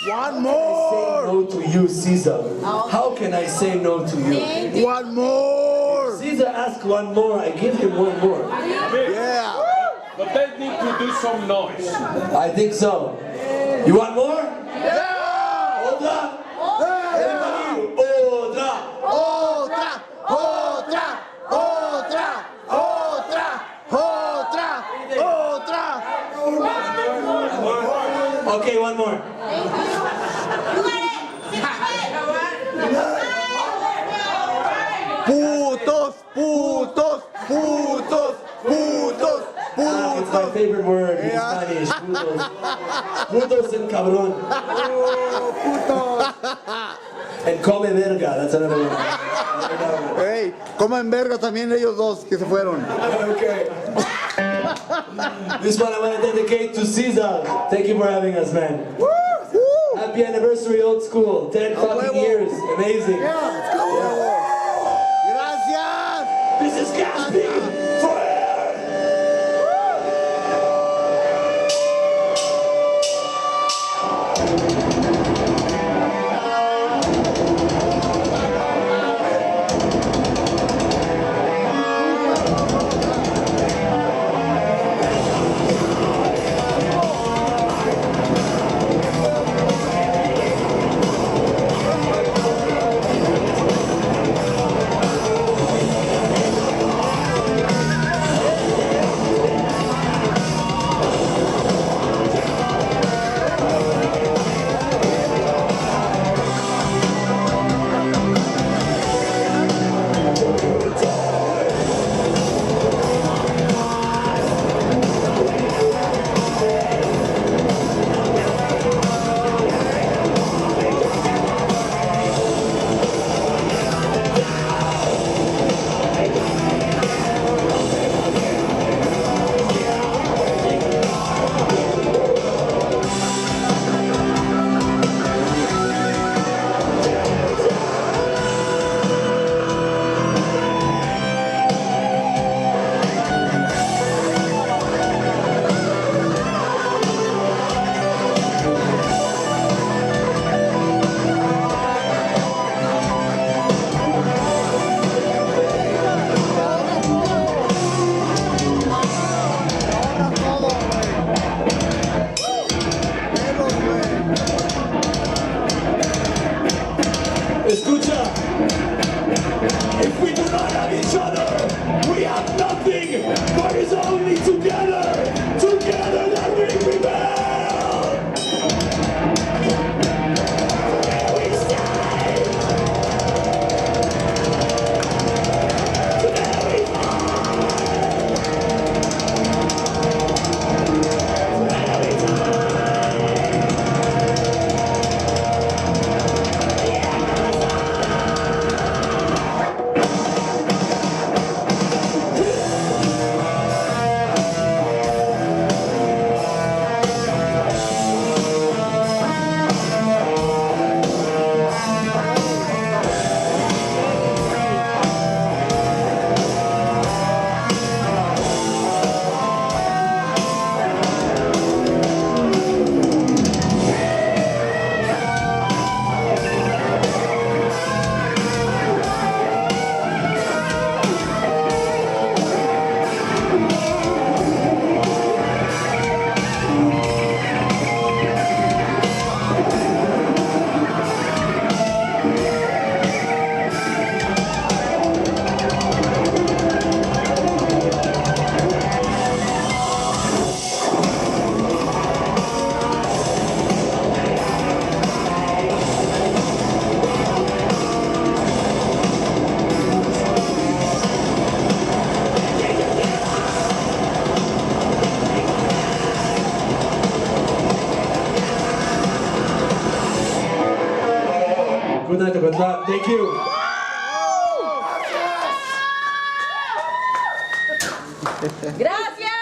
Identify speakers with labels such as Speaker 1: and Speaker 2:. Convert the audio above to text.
Speaker 1: One more.
Speaker 2: No to you, Caesar. How can I say no to you?
Speaker 1: One more.
Speaker 2: Caesar asked one more. I give him one more.
Speaker 1: Yeah.
Speaker 3: But they need to do some noise.
Speaker 2: I think so. You want more?
Speaker 1: Yeah.
Speaker 2: Otra. Everybody, otra.
Speaker 1: Otra. Otra. Otra. Otra. Otra. Otra.
Speaker 2: Okay, one more.
Speaker 1: Putos. Putos. Putos. Putos.
Speaker 2: It's my favorite word in
Speaker 1: Yeah.
Speaker 2: Spanish. Putos. Putos and cabrón. And come verga. That's another one.
Speaker 1: Hey, coman verga también ellos dos que se fueron.
Speaker 2: Okay. This one I want to dedicate to Caesar. Thank you for having us, man.
Speaker 1: Woo!
Speaker 2: Happy anniversary, old school. 10 fucking
Speaker 1: huevo.
Speaker 2: years. Amazing.
Speaker 1: Gracias.
Speaker 2: This is gasping for air. Escucha. If we do not have each other, we have nothing. But it's only together, together that we prevail. Together we stand. Together we fight. Together we die. Good night, ocotlan. Thank you.
Speaker 4: Gracias.